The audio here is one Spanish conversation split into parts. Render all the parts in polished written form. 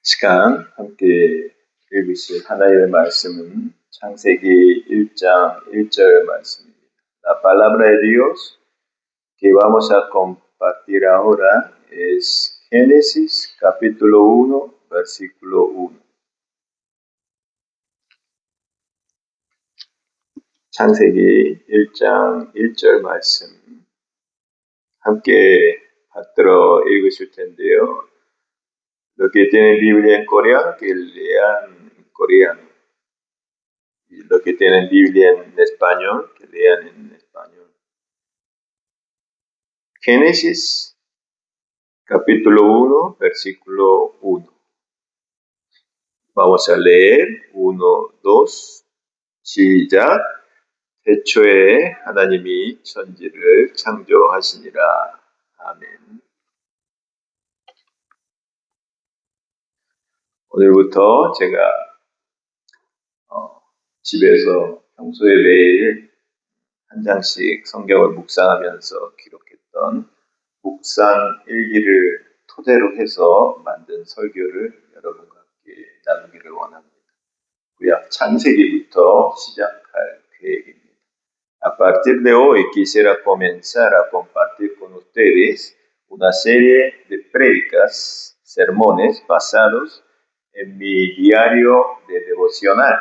시간 함께 읽으실 하나님의 말씀은 창세기 1장 1절 말씀입니다. La palabra de Dios que vamos a compartir ahora es Génesis capítulo 1, versículo 1. 창세기 1장 1절 말씀 함께 받들어 읽으실 텐데요. Los que tienen Biblia en coreano, que lean en coreano. Y los que tienen Biblia en español, que lean en español. Génesis, capítulo 1, versículo 1. Vamos a leer 1, 2, 시작. 태초에 하나님이 천지를 창조하시니라. 아멘. 오늘부터 제가 집에서 평소에 매일 한 장씩 성경을 묵상하면서 기록했던 묵상 일기를 토대로 해서 만든 설교를 여러분과 함께 나누기를 원합니다. 구약 창세기부터 시작할 계획입니다. A partir de hoy quisiera comenzar a compartir con ustedes una serie de prédicas, sermones basados en mi diario de devocional,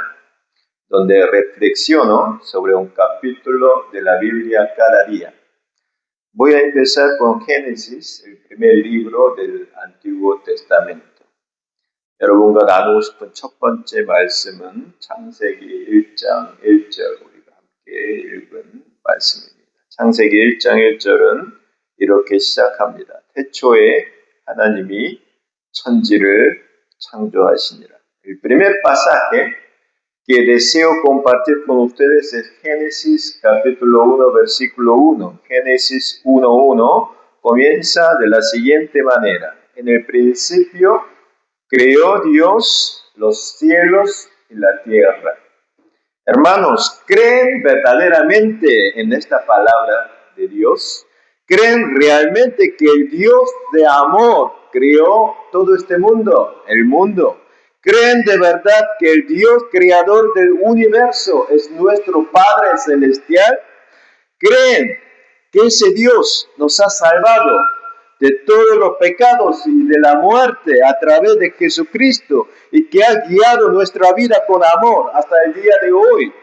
donde reflexiono sobre un capítulo de la Biblia cada día. Voy a empezar con Génesis, el primer libro del Antiguo Testamento. 여러분과 나누고 싶은 첫 번째 말씀은 창세기 1장 1절 우리가 함께 읽은 말씀입니다. 창세기 1장 1절은 이렇게 시작합니다. 태초에 하나님이 천지를 창조하시니라. El primer pasaje que deseo compartir con ustedes es Génesis capítulo 1, versículo 1. Génesis 1:1 comienza de la siguiente manera. En el principio creó Dios los cielos y la tierra. Hermanos, ¿creen verdaderamente en esta palabra de Dios? ¿Creen realmente que el Dios de amor creó todo este mundo, el mundo? ¿Creen de verdad que el Dios creador del universo es nuestro Padre Celestial? ¿Creen que ese Dios nos ha salvado de todos los pecados y de la muerte a través de Jesucristo y que ha guiado nuestra vida con amor hasta el día de hoy,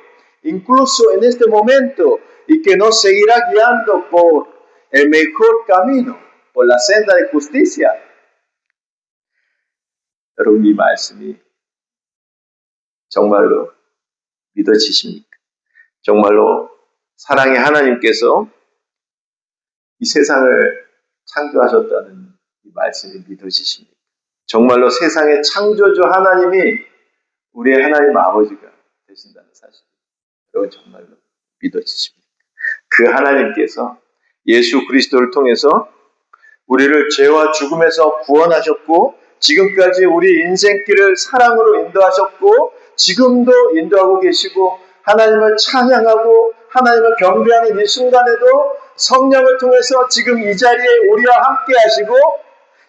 incluso en este momento, y que nos seguirá guiando por el mejor camino, por la senda de justicia? 여러분, 이 말씀이 정말로 믿어지십니까? 정말로 사랑의 하나님께서 이 세상을 창조하셨다는 이 말씀이 믿어지십니까? 정말로 세상의 창조주 하나님이 우리의 하나님 아버지가 되신다는 사실, 여러분 정말로 믿어지십니까? 그 하나님께서 예수 그리스도를 통해서 우리를 죄와 죽음에서 구원하셨고 지금까지 우리 인생길을 사랑으로 인도하셨고 지금도 인도하고 계시고 하나님을 찬양하고 하나님을 경배하는 이 순간에도 성령을 통해서 지금 이 자리에 우리와 함께 하시고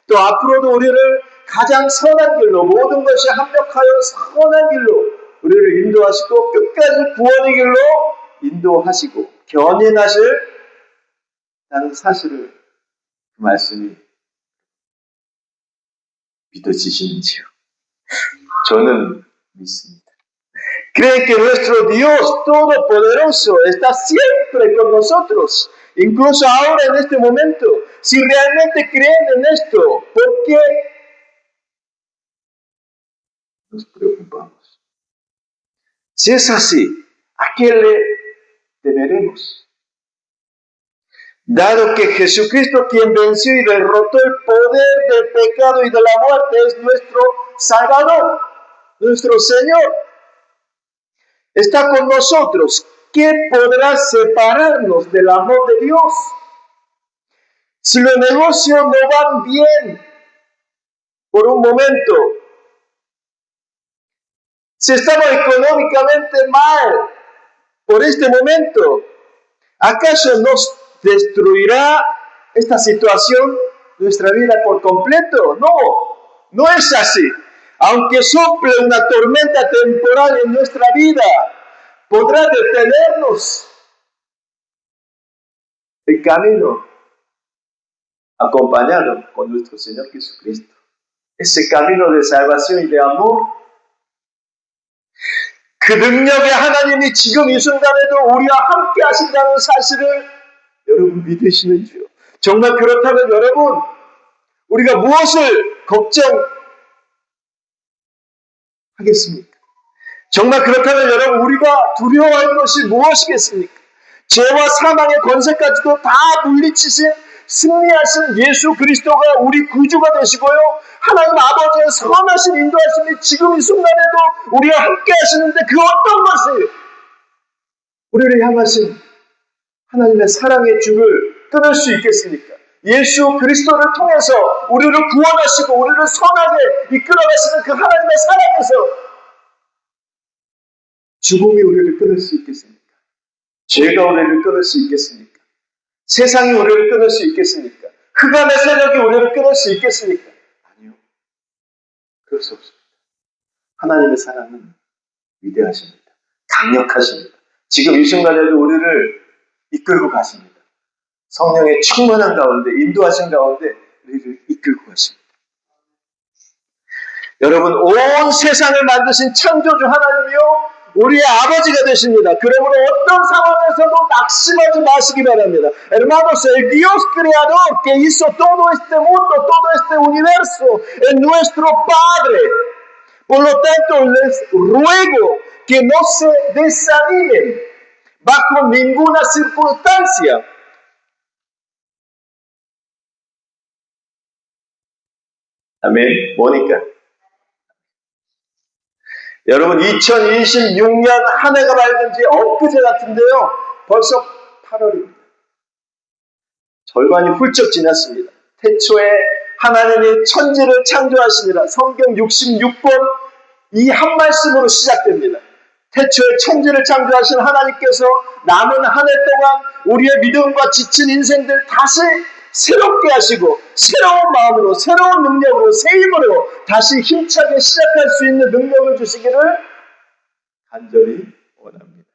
또 앞으로도 우리를 가장 선한 길로 모든 것이 합력하여 선한 길로 우리를 인도하시고 끝까지 구원의 길로 인도하시고 견인하실 라는 사실을 그 말씀이 믿어지시는지요? 저는 믿습니다. ¿Creen que nuestro Dios Todopoderoso está siempre con nosotros? Incluso ahora en este momento. Si realmente creen en esto, ¿por qué nos preocupamos? Si es así, ¿a qué le temeremos? Dado que Jesucristo, quien venció y derrotó el poder del pecado y de la muerte, es nuestro Salvador, nuestro Señor, está con nosotros, ¿qué podrá separarnos del amor de Dios? Si los negocios no van bien por un momento, si estamos económicamente mal por este momento, ¿acaso nos destruirá esta situación nuestra vida por completo? No, no es así. aunque sople una tormenta temporal en nuestra vida, podrá detenernos. El camino acompañado con nuestro Señor Jesucristo. ese camino de salvación y de amor, 그 능력의 하나님이 지금 이 순간에도 우리와 함께 하신다는 사실을 여러분 믿으시는지요? 정말 그렇다면 여러분, 우리가 무엇을 걱정하겠습니까? 정말 그렇다면 여러분, 우리가 두려워할 것이 무엇이겠습니까? 죄와 사망의 권세까지도 다 물리치신 승리하신 예수 그리스도가 우리 구주가 되시고요, 하나님 아버지의 선하신 인도하심이 지금 이 순간에도 우리와 함께 하시는데 그 어떤 것이 우리를 향하신 하나님의 사랑의 줄을 끊을 수 있겠습니까? 예수 그리스도를 통해서 우리를 구원하시고 우리를 선하게 이끌어가시는 그 하나님의 사랑에서 죽음이 우리를 끊을 수 있겠습니까? 죄가 우리를 끊을 수 있겠습니까? 세상이 우리를 끊을 수 있겠습니까? 흑암의 세력이 우리를 끊을 수 있겠습니까? 아니요. 그럴 수 없습니다. 하나님의 사랑은 위대하십니다. 강력하십니다. 지금 이 순간에도 우리를 이끌고 가십니다. 성령의 충만한 가운데, 인도하신 가운데 우리를 이끌고 가십니다. 여러분, 온 세상을 만드신 창조주 하나님이요, 우리의 아버지가 되십니다. 그러므로 어떤 상황에서도 낙심하지 마시기 바랍니다. Hermanos, el Dios creador que hizo todo este mundo, todo este universo, es nuestro Padre. Por lo tanto, les ruego que no se desanimen bajo ninguna circunstancia. Amén. Mónica. 여러분, 2026년 한 해가 밝은 지 엊그제 같은데요, 벌써 8월입니다. 절반이 훌쩍 지났습니다. 태초에 하나님이 천지를 창조하시니라, 성경 66권 이 한 말씀으로 시작됩니다. 태초에 천지를 창조하신 하나님께서 남은 한 해 동안 우리의 믿음과 지친 인생들 다시 새롭게 하시고 새로운 마음으로, 새로운 능력으로, 새 힘으로 다시 힘차게 시작할 수 있는 능력을 주시기를 간절히 원합니다.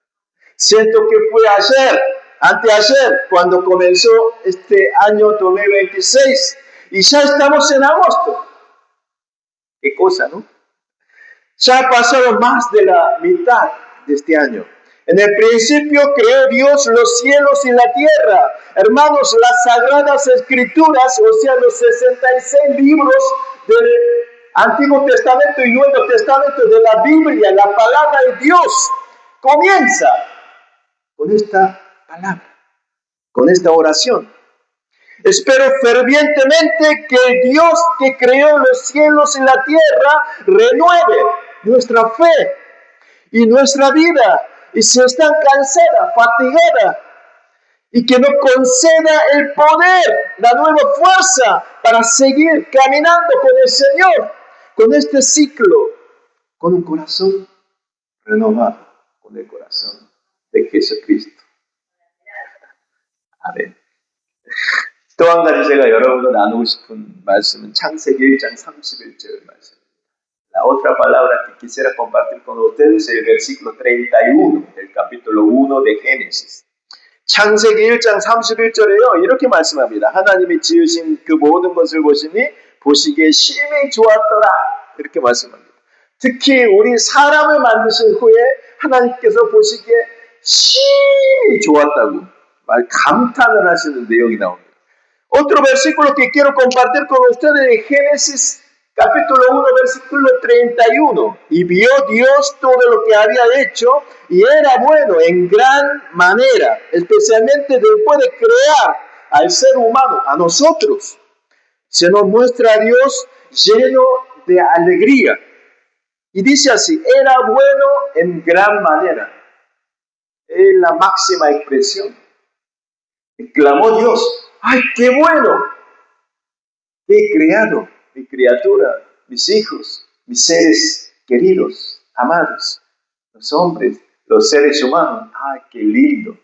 Siento que fue ayer, anteayer, cuando comenzó este año 2026 y ya estamos en agosto. Qué cosa, ¿no? Ya ha pasado más de la mitad de este año. En el principio creó Dios los cielos y la tierra. Hermanos, las sagradas escrituras, o sea, los 66 libros del Antiguo Testamento y Nuevo Testamento de la Biblia, la palabra de Dios, comienza con esta palabra, con esta oración. Espero fervientemente que el Dios que creó los cielos y la tierra renueve nuestra fe y nuestra vida. Y si están cansada, fatigada, y que nos conceda el poder, la nueva fuerza para seguir caminando con el Señor, con este ciclo, con un corazón renovado, con el corazón de Jesucristo. 아멘. 또 한 가지 제가 여러분과 나누고 싶은 말씀은 창세기 1장 31절 말씀입니다. La otra palabra que quisiera compartir con ustedes es el versículo 31 del capítulo 1 de Génesis. 창세기 1장 31절에요, 이렇게 말씀합니다. 하나님이 지으신 그 모든 것을 보시니 보시기에 심히 좋았더라. 이렇게 말씀합니다. 특히 우리 사람을 만드신 후에 하나님께서 보시기에 심히 좋았다고 감탄을 하시는 내용이 나옵니다. Otro versículo que quiero compartir con ustedes es Génesis capítulo 1, versículo 31. Y vio Dios todo lo que había hecho y era bueno en gran manera, especialmente después de crear al ser humano, a nosotros. Se nos muestra a Dios lleno de alegría. Y dice así, era bueno en gran manera. Es la máxima expresión. Y clamó Dios, ¡ay, qué bueno! ¡Qué he creado! Mi criatura, mis hijos, mis seres queridos, amados, los hombres, los seres humanos. ¡Ah, qué lindo!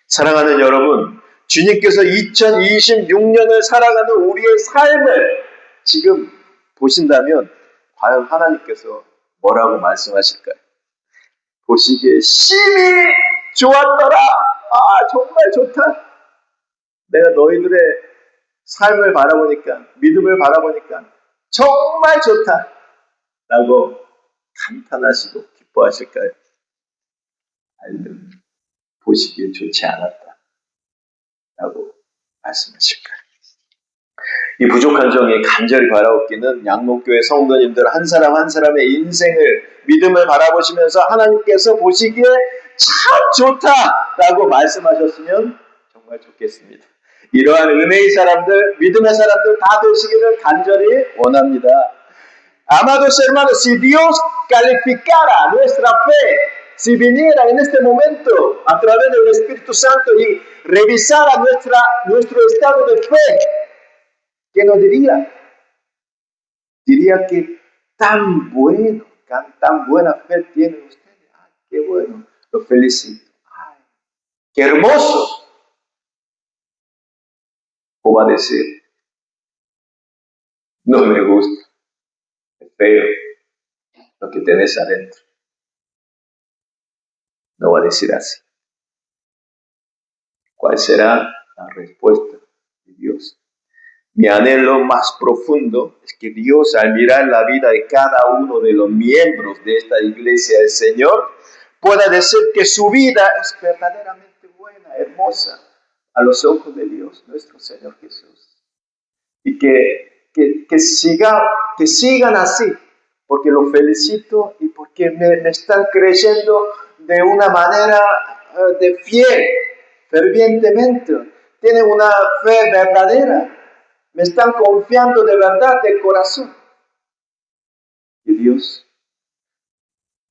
사랑하는 여러분, 주님께서 2026년을 살아가는 우리의 삶을 지금 보신다면 과연 하나님께서 뭐라고 말씀하실까요? 보시기에 심히 좋았더라. 아, 정말 좋다. 내가 너희들의 삶을 바라보니까, 믿음을 바라보니까 정말 좋다. 라고 감탄하시고 기뻐하실까요? 아니면 보시기에 좋지 않았다. 라고 말씀하실까요? 이 부족한 정이 간절히 바라옵기는 양목교회 성도님들 한 사람 한 사람의 인생을, 믿음을 바라보시면서 하나님께서 보시기에 참 좋다라고 말씀하셨으면 정말 좋겠습니다. 이러한 은혜의 사람들, 믿음의 사람들 다 되시기를 간절히 원합니다. Amados hermanos, si Dios calificara nuestra fe, si viniera en este momento a través del Espíritu Santo y revisara nuestro estado de fe, ¿qué nos diría? Diría que tan bueno, tan buena fe tienen ustedes. Ay, qué bueno, los felicito. Ay, qué hermoso. O va a decir, no me gusta, es feo lo que tenés adentro. No va a decir así. ¿Cuál será la respuesta de Dios? Mi anhelo más profundo es que Dios, al mirar la vida de cada uno de los miembros de esta iglesia del Señor, pueda decir que su vida es verdaderamente buena, hermosa, a los ojos de Dios, nuestro Señor Jesús. Y que sigan así, porque los felicito y porque me están creyendo de una manera de fiel, fervientemente. Tienen una fe verdadera. Me están confiando de verdad, de corazón. Que Dios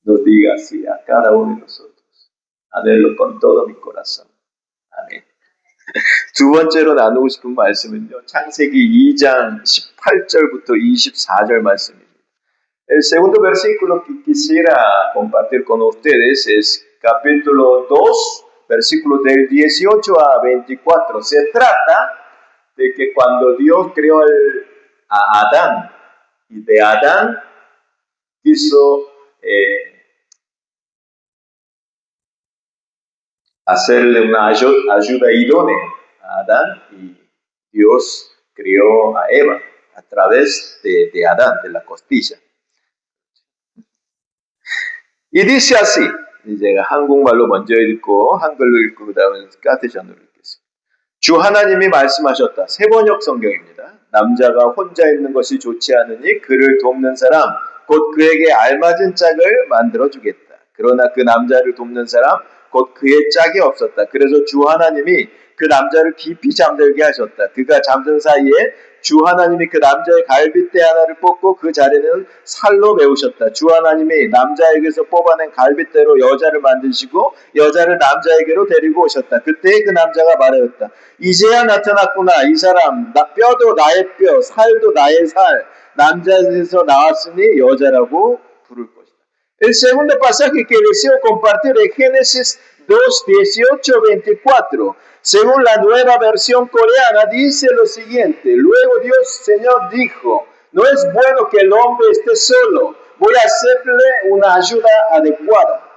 nos diga así a cada uno de nosotros. anhelo con todo mi corazón. 아멘. 두 번째로 나누고 싶은 말씀은요, 창세기 2장 18절부터 24절 말씀입니다. El segundo versículo que quisiera compartir con ustedes es capítulo 2, versículos del 18 a 24. Se trata de que cuando Dios creó a Adán, y de Adán quiso hacerle una ayuda idónea a Adán, y Dios creó a Eva a través de Adán, de la costilla. 이 dice así. 제가 한국말로 먼저 읽고 한글로 읽고 그 다음에 카테전으로 읽겠습니다. 주 하나님이 말씀하셨다. 세번역 성경입니다. 남자가 혼자 있는 것이 좋지 않으니 그를 돕는 사람 곧 그에게 알맞은 짝을 만들어주겠다. 그러나 그 남자를 돕는 사람 곧 그의 짝이 없었다. 그래서 주 하나님이 그 남자를 깊이 잠들게 하셨다. 그가 잠든 사이에 주 하나님이 그 남자의 갈빗대 하나를 뽑고 그 자리는 살로 메우셨다. 주 하나님이 남자에게서 뽑아낸 갈빗대로 여자를 만드시고 여자를 남자에게로 데리고 오셨다. 그때 그 남자가 말하였다. 이제야 나타났구나. 이 사람 뼈도 나의 뼈, 살도 나의 살. 남자에서 나왔으니 여자라고 부를 것이다. El segundo pasaje que deseo compartir es Génesis 2, 18, 24. Según la nueva versión coreana, dice lo siguiente. Luego Dios, Señor, dijo, no es bueno que el hombre esté solo. Voy a hacerle una ayuda adecuada.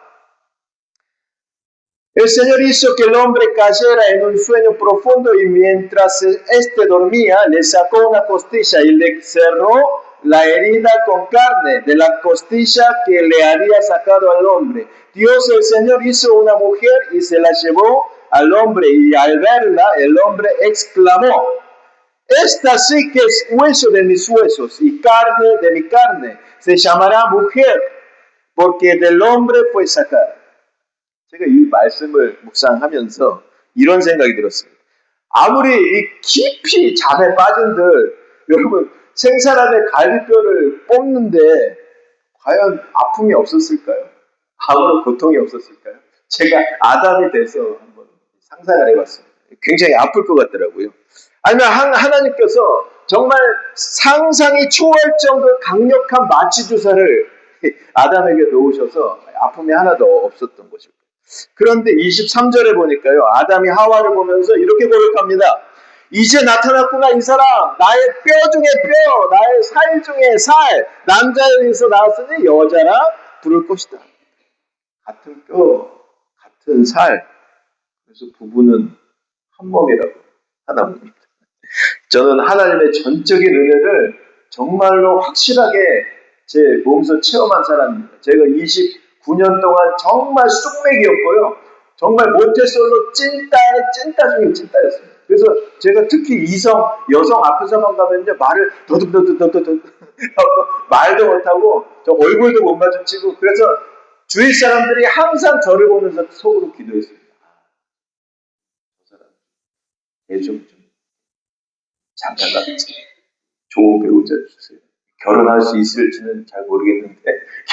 El Señor hizo que el hombre cayera en un sueño profundo y mientras éste dormía, le sacó una costilla y le cerró la herida con carne de la costilla que le había sacado al hombre. Dios el Señor hizo una mujer y se la llevó al hombre, y al verla el hombre exclamó, esta sí que es hueso de mis huesos y carne de mi carne, se llamará mujer, porque del hombre fue sacada. 제가 이 말씀을 묵상하면서 이런 생각이 들었습니다. 아무리 이 깊이 잠에 빠진들, 여러분 생사람의 갈비뼈를 뽑는데 과연 아픔이 없었을까요? 아무런 고통이 없었을까요? 제가 아담이 돼서 한번 상상을 해봤습니다. 굉장히 아플 것 같더라고요. 아니면 하나님께서 정말 상상이 초월할 정도로 강력한 마취 주사를 아담에게 놓으셔서 아픔이 하나도 없었던 것입니다. 그런데 23절에 보니까요, 아담이 하와를 보면서 이렇게 고백합니다. 이제 나타났구나 이 사람. 나의 뼈 중에 뼈, 나의 살 중에 살. 남자에서 나왔으니 여자라 부를 것이다. 같은 뼈, 같은 살. 그래서 부부는 한 몸이라고 하나입니다. 저는 하나님의 전적인 은혜를 정말로 확실하게 제 몸소 체험한 사람입니다. 제가 29년 동안 정말 쑥맥이었고요. 정말 모태솔로 찐따 중에 찐따였습니다. 그래서 제가 특히 여성 앞에서만 가면요, 말을 더듬더듬 말도 못하고, 저 얼굴도 못 마주치고, 그래서 주위 사람들이 항상 저를 보면서 속으로 기도했습니다. 저 사람, 좀 잠깐 좋은 배우자 주세요. 결혼할 수 있을지는 잘 모르겠는데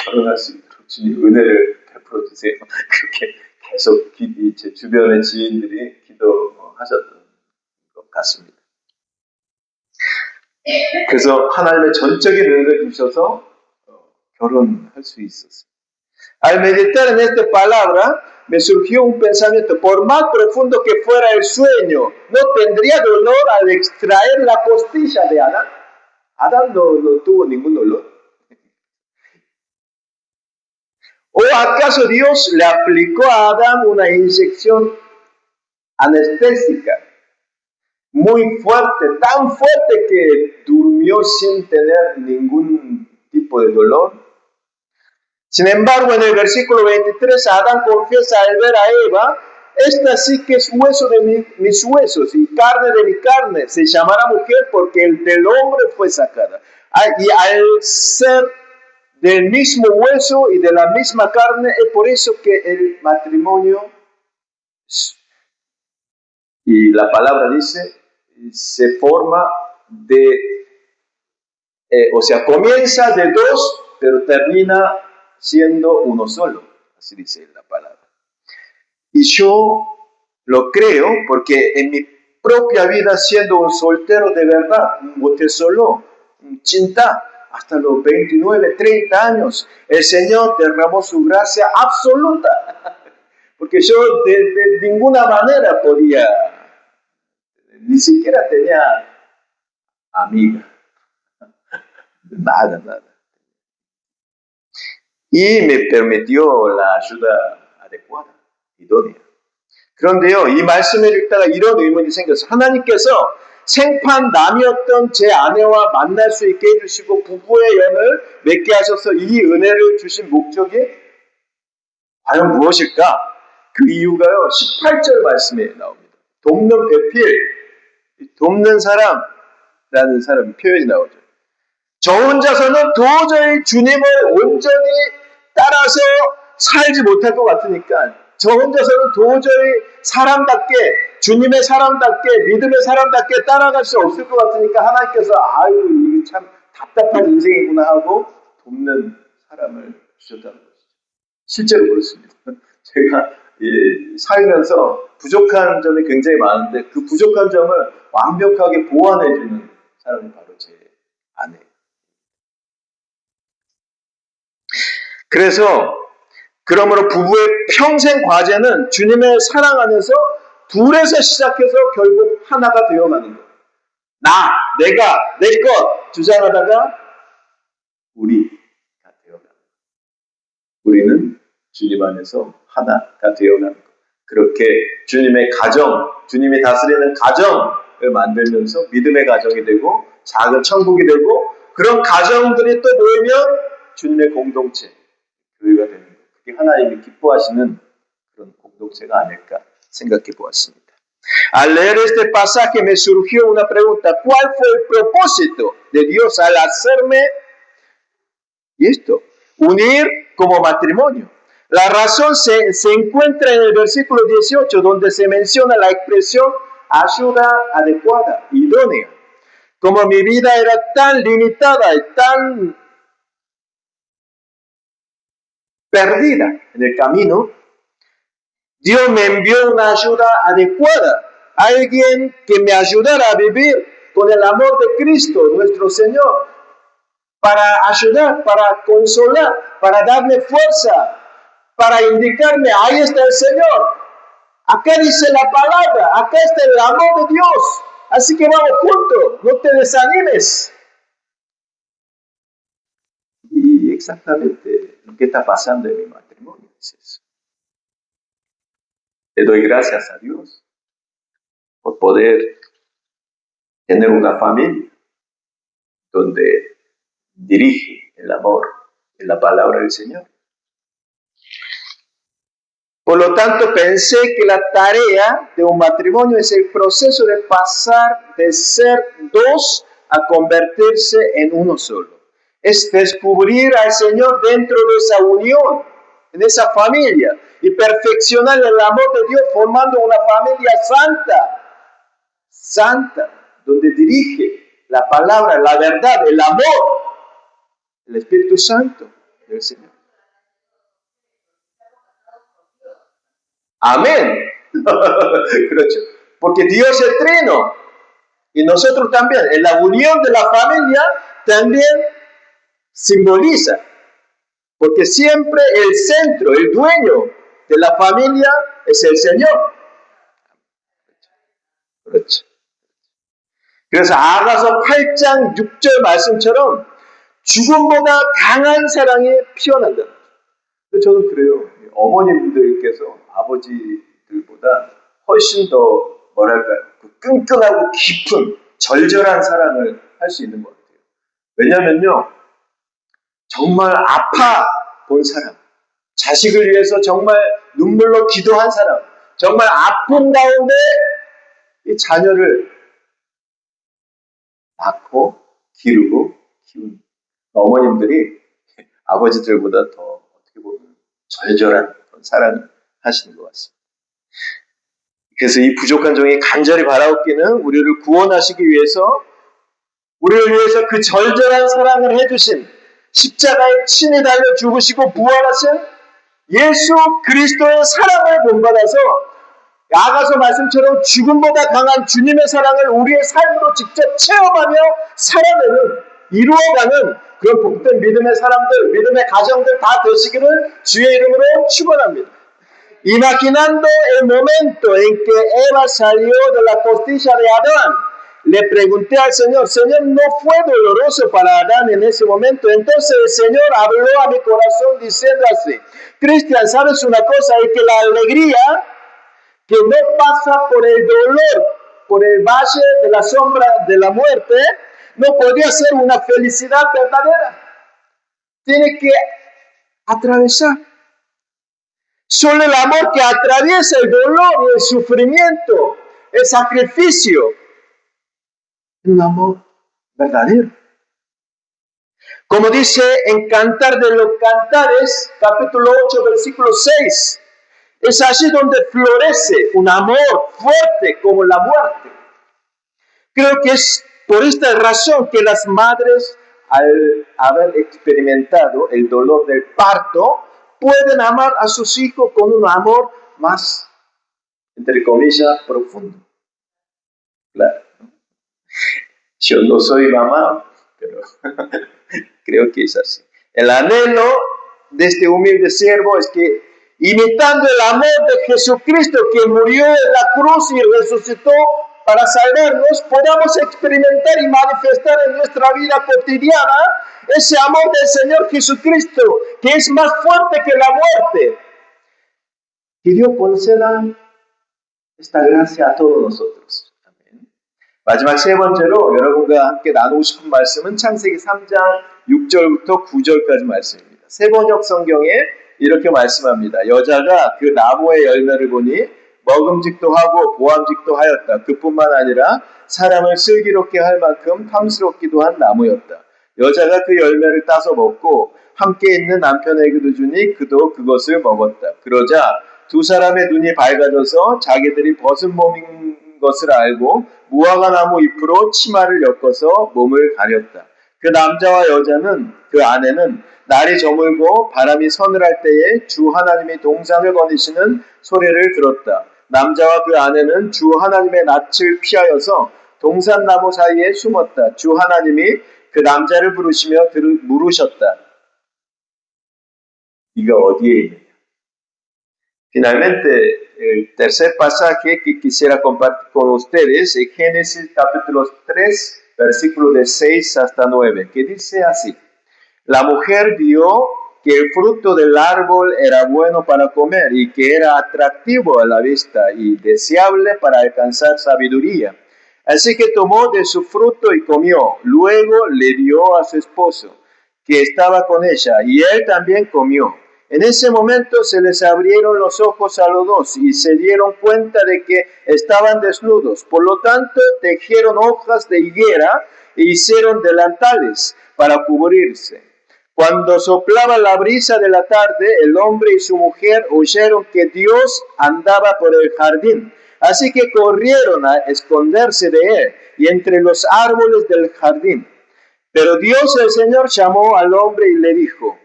결혼할 수 있도록 주님 은혜를 베풀어 주세요. 그렇게 계속 제 주변의 지인들이 기도하셨던 것 같습니다. 그래서 하나님의 전적인 은혜를 주셔서 결혼할 수 있었어요. Al meditar en esta palabra, me surgió un pensamiento, por más profundo que fuera el sueño, ¿no tendría dolor al extraer la costilla de Adán? Adán no tuvo ningún dolor. ¿O acaso Dios le aplicó a Adán una inyección anestésica muy fuerte, tan fuerte que durmió sin tener ningún tipo de dolor? Sin embargo, en el versículo 23, Adán confiesa al ver a Eva, esta sí que es hueso de mis huesos y carne de mi carne, se llamará mujer porque del hombre fue sacada. Y al ser del mismo hueso y de la misma carne, es por eso que el matrimonio, y la palabra dice, se forma comienza de dos, pero termina siendo uno solo, así dice la palabra. Y yo lo creo porque en mi propia vida, siendo un soltero de verdad, un motesolo, un chintá, hasta los 29, 30 años, el Señor derramó su gracia absoluta, porque yo de ninguna manera podía, ni siquiera tenía amiga, nada. Y me permitió la ayuda adecuada, idónea. 그런데요, 이 말씀을 읽다가 이런 의문이 생겼어요. 하나님께서 생판남이었던 제 아내와 만날 수 있게 해주시고 부부의 연을 맺게 하셔서 이 은혜를 주신 목적이 과연 무엇일까? 그 이유가요, 18절 말씀에 나옵니다. 돕는 배필, 돕는 사람라는 사람 표현이 나오죠. 저 혼자서는 도저히 주님을 온전히 따라서 살지 못할 것 같으니까, 저 혼자서는 도저히 사람답게, 주님의 사람답게, 믿음의 사람답게 따라갈 수 없을 것 같으니까 하나님께서 아유, 이게 참 답답한 인생이구나 하고 돕는 사람을 주셨다는 것이죠. 실제로 그렇습니다. 제가 살면서 부족한 점이 굉장히 많은데 그 부족한 점을 완벽하게 보완해주는 사람이 바로 제 아내예요. 그러므로 부부의 평생 과제는 주님의 사랑 안에서 둘에서 시작해서 결국 하나가 되어가는 거예요. 내가, 내 것 주장하다가 우리가 되어가는 거예요. 우리는 주님 안에서 하나가 되어가는 거예요. 그렇게 주님의 가정, 주님이 다스리는 가정을 만들면서 믿음의 가정이 되고 작은 천국이 되고 그런 가정들이 또 모이면 주님의 공동체, 교회가 되는 거예요. 그게 하나님이 기뻐하시는 그런 공동체가 아닐까 생각해 보았습니다. Al leer este pasaje me surgió una pregunta. ¿Cuál fue el propósito de Dios al hacerme unir como matrimonio? La razón se encuentra en el versículo 18, donde se menciona la expresión ayuda adecuada, idónea. Como mi vida era tan limitada y tan perdida en el camino, Dios me envió una ayuda adecuada, alguien que me ayudara a vivir con el amor de Cristo, nuestro Señor, para ayudar, para consolar, para darme fuerza, para indicarme, ahí está el Señor, acá dice la palabra, acá está el amor de Dios, Así que vamos juntos, no te desanimes. Y exactamente lo que está pasando en mi matrimonio es eso. Le doy gracias a Dios por poder tener una familia donde dirige el amor en la palabra del Señor. Por lo tanto, pensé que la tarea de un matrimonio es el proceso de pasar de ser dos a convertirse en uno solo. Es descubrir al Señor dentro de esa unión, en esa familia, y perfeccionar el amor de Dios formando una familia santa, donde dirige la palabra, la verdad, el amor, el Espíritu Santo del Señor. Amén. Porque Dios es trino. Y nosotros también. En la unión de la familia también simboliza. Porque siempre el centro, el dueño de la familia es el Señor. 그렇죠. 그래서 아가서 8장 6절 말씀처럼 죽음보다 강한 사랑이 피어난다. 저는 그래요. 어머님들께서 아버지들보다 훨씬 더 뭐랄까요, 끈끈하고 깊은 절절한 사랑을 할 수 있는 것 같아요. 왜냐면요, 정말 아파 본 사람, 자식을 위해서 정말 눈물로 기도한 사람, 정말 아픈 가운데 이 자녀를 낳고 기르고 키운 어머님들이 아버지들보다 더 어떻게 보면 절절한 사랑을 하시는 것 같습니다. 그래서 이 부족한 종이 간절히 바라옵기는 우리를 구원하시기 위해서, 우리를 위해서 그 절절한 사랑을 해주신, 십자가에 친히 달려 죽으시고 부활하신 예수 그리스도의 사랑을 본받아서 아가서 말씀처럼 죽음보다 강한 주님의 사랑을 우리의 삶으로 직접 체험하며 살아내는, 이루어가는 그런 복된 믿음의 사람들, 믿음의 가정들 다 되시기를 주의 이름으로 축원합니다. Imaginando el momento en que Eva salió de la costilla de Adán, le pregunté al Señor, Señor, ¿no fue doloroso para Adán en ese momento? Entonces el Señor habló a mi corazón diciendo así, Cristian, ¿sabes una cosa? Es que la alegría que no pasa por el dolor, por el valle de la sombra de la muerte, no podría ser una felicidad verdadera. Tiene que atravesar. Solo el amor que atraviesa el dolor y el sufrimiento, el sacrificio, es un amor verdadero. Como dice en Cantar de los Cantares, capítulo 8, versículo 6, es allí donde florece un amor fuerte como la muerte. Creo que es por esta razón que las madres, al haber experimentado el dolor del parto, pueden amar a sus hijos con un amor más, entre comillas, profundo. Claro. Yo no soy mamá, pero creo que es así. El anhelo de este humilde siervo es que, imitando el amor de Jesucristo que murió en la cruz y resucitó para salvarnos, podamos experimentar y manifestar en nuestra vida cotidiana ese amor del Señor Jesucristo, que es más fuerte que la muerte. Que Dios conceda esta gracia a todos nosotros. 아멘. 마지막 세 번째로 여러분과 함께 나누고 싶은 말씀은 창세기 3장 6절부터 9절까지 말씀입니다. 세번역 성경에 이렇게 말씀합니다. 여자가 그 나무의 열매를 보니 먹음직도 하고 보암직도 하였다. 그뿐만 아니라 사람을 슬기롭게 할 만큼 탐스럽기도 한 나무였다. 여자가 그 열매를 따서 먹고 함께 있는 남편에게도 주니 그도 그것을 먹었다. 그러자 두 사람의 눈이 밝아져서 자기들이 벗은 몸인 것을 알고 무화과 나무 잎으로 치마를 엮어서 몸을 가렸다. 그 남자와 여자는, 그 아내는 날이 저물고 바람이 서늘할 때에 주 하나님이 동산을 거니시는 소리를 들었다. 남자와 그 아내는 주 하나님의 낯을 피하여서 동산나무 사이에 숨었다. 주 하나님이 그 남자를 부르시며 물으셨다. 네가 어디에 있느냐? Finalmente, el tercer pasaje que quisiera compartir con ustedes es Génesis capítulo 3, versículos de 6 hasta 9, que dice así: La mujer vio que el fruto del árbol era bueno para comer y que era atractivo a la vista y deseable para alcanzar sabiduría. Así que tomó de su fruto y comió. Luego le dio a su esposo, que estaba con ella, y él también comió. En ese momento se les abrieron los ojos a los dos y se dieron cuenta de que estaban desnudos. Por lo tanto, tejieron hojas de higuera e hicieron delantales para cubrirse. Cuando soplaba la brisa de la tarde, el hombre y su mujer oyeron que Dios andaba por el jardín. Así que corrieron a esconderse de él y entre los árboles del jardín. Pero Dios el Señor llamó al hombre y le dijo: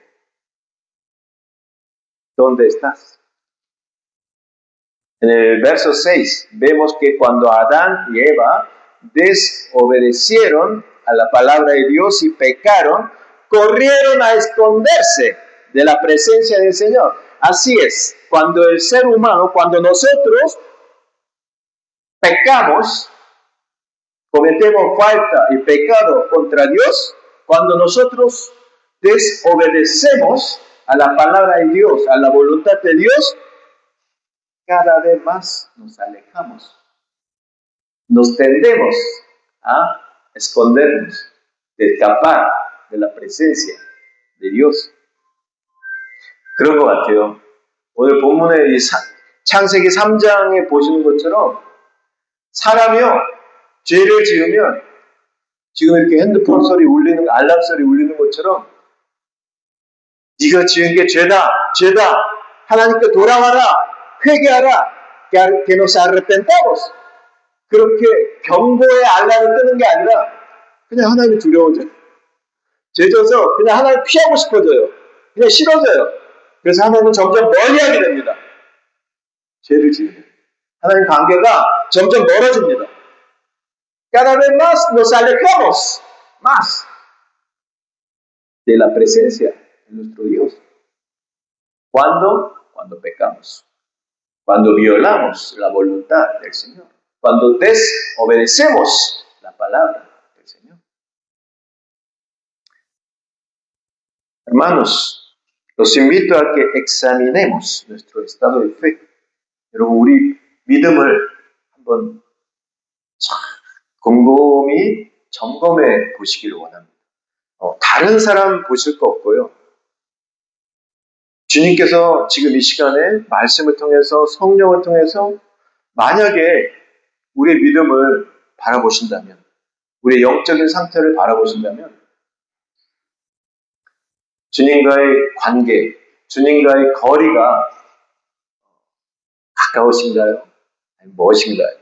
¿Dónde estás? En el verso 6 vemos que cuando Adán y Eva desobedecieron a la palabra de Dios y pecaron, corrieron a esconderse de la presencia del Señor. Así es, cuando el ser humano, cuando nosotros pecamos, cometemos falta y pecado contra Dios, cuando nosotros desobedecemos a la palabra de Dios, a la voluntad de Dios, cada vez más nos alejamos. Nos tendemos a escondernos, de escapar de la presencia de Dios. 그런 것 같아요. 오늘 본문의 창세기 3장에 보시는 것처럼 사람이요, 죄를 지으면 지금 이렇게 핸드폰 소리 울리는, 알람 소리 울리는 것처럼 네가 지은 게 죄다, 죄다, 하나님께 돌아와라, 회개하라, que nos arrepentamos. 그렇게 경고의 알람을 끄는 게 아니라 그냥 하나님이 두려워져요. 죄 져서 그냥 하나님 피하고 싶어져요. 그냥 싫어져요. 그래서 하나님은 점점 멀리하게 됩니다. 죄를 지으면 하나님 관계가 점점 멀어집니다. Cada vez más nos alejamos más de la presencia de nuestro Dios. ¿Cuándo? Cuando pecamos. Cuando violamos la voluntad del Señor. Cuando desobedecemos la palabra del Señor. Hermanos, los invito a que examinemos nuestro estado de fe. 여러분, 우리 믿음을 한번 곰곰이 점검해 보시기를 원합니다. 다른 사람 보실 거 없고요. 주님께서 지금 이 시간에 말씀을 통해서, 성령을 통해서 만약에 우리의 믿음을 바라보신다면, 우리의 영적인 상태를 바라보신다면 주님과의 관계, 주님과의 거리가 가까우신가요? 아니면 무엇인가요?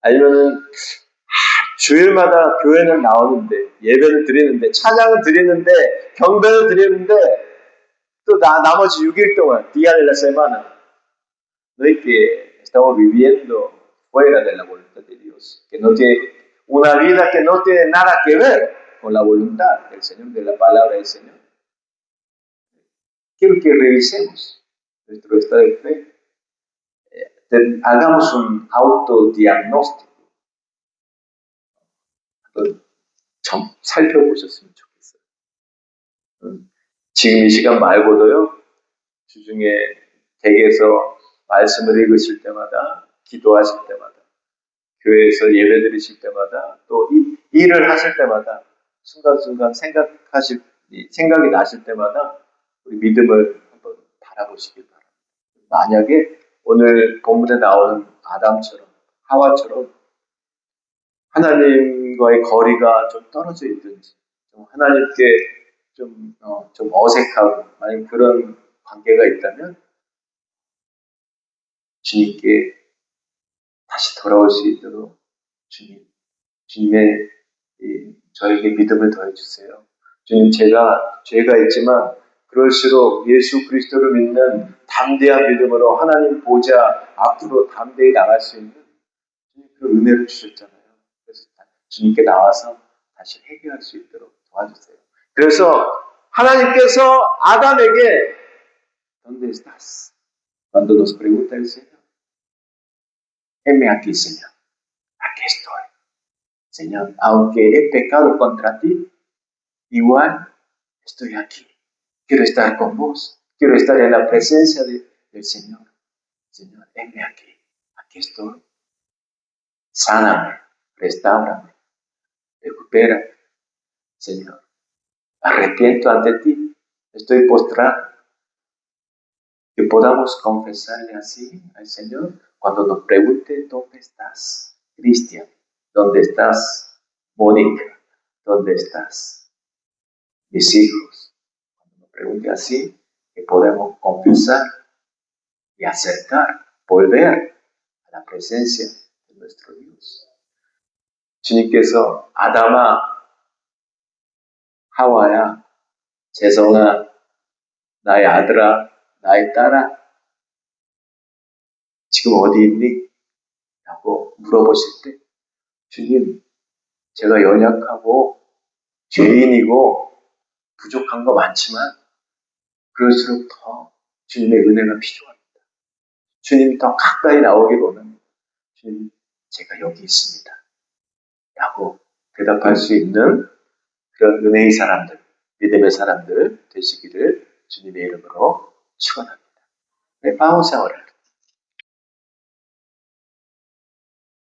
아니면은 주일마다 교회는 나오는데, 예배를 드리는데, 찬양을 드리는데, 경배를 드리는데, 또 나머지 6일 동안, día de la semana, no es que estamos viviendo fuera de la voluntad de Dios, que no tiene una vida que no tiene nada que ver con la voluntad del Señor, de la palabra del Señor. Quiero que revisemos nuestro estado de fe. Hagamos un autodiagnóstico. 좀 살펴보셨으면 좋겠어요. 지금 이 시간 말고도요, 주중에 댁에서 말씀을 읽으실 때마다, 기도하실 때마다, 교회에서 예배 드리실 때마다, 또 일을 하실 때마다, 순간순간 생각이 나실 때마다 우리 믿음을 한번 바라보시길 바랍니다. 만약에 오늘 본문에 나오는 아담처럼, 하와처럼 하나님과의 거리가 좀 떨어져 있든지, 좀 하나님께 좀 어색하고, 만약 그런 관계가 있다면, 주님께 다시 돌아올 수 있도록 주님의 저에게 믿음을 더해주세요. 주님, 제가 죄가 있지만, 그럴수록 예수 그리스도를 믿는 담대한 믿음으로 하나님 보좌 앞으로 담대히 나갈 수 있는 그 은혜를 주셨잖아요. 그래서 주님께 나와서 다시 회개할 수 있도록 도와주세요. 그래서 하나님께서 아담에게 ¿Dónde estás? Cuando nos pregunta el Señor, heme aquí, Señor, aquí estoy. Señor, aunque he pecado contra ti, igual estoy aquí. Quiero estar con vos. Quiero estar en la presencia del Señor. Señor, heme aquí. Aquí estoy. Sáname, restáurame, recupera, Señor. Arrepiento ante ti. Estoy postrado. Que podamos confesarle así al Señor cuando nos pregunte dónde estás, Cristian, dónde estás, Mónica, dónde estás, mis hijos. Cuando nos pregunte así, que podemos confesar y acercar, volver a la presencia de nuestro Dios. 주님께서 아담아, 하와야, 재성아, 나의 아들아, 나의 딸아, 지금 어디 있니? 라고 물어보실 때 주님, 제가 연약하고 죄인이고 부족한 거 많지만 그럴수록 더 주님의 은혜가 필요합니다. 주님 더 가까이 나오길 원합니다. 주님, 제가 여기 있습니다. 라고 대답할 수 있는 그런 은혜의 사람들, 믿음의 사람들 되시기를 주님의 이름으로 축원합니다. Vamos ahora.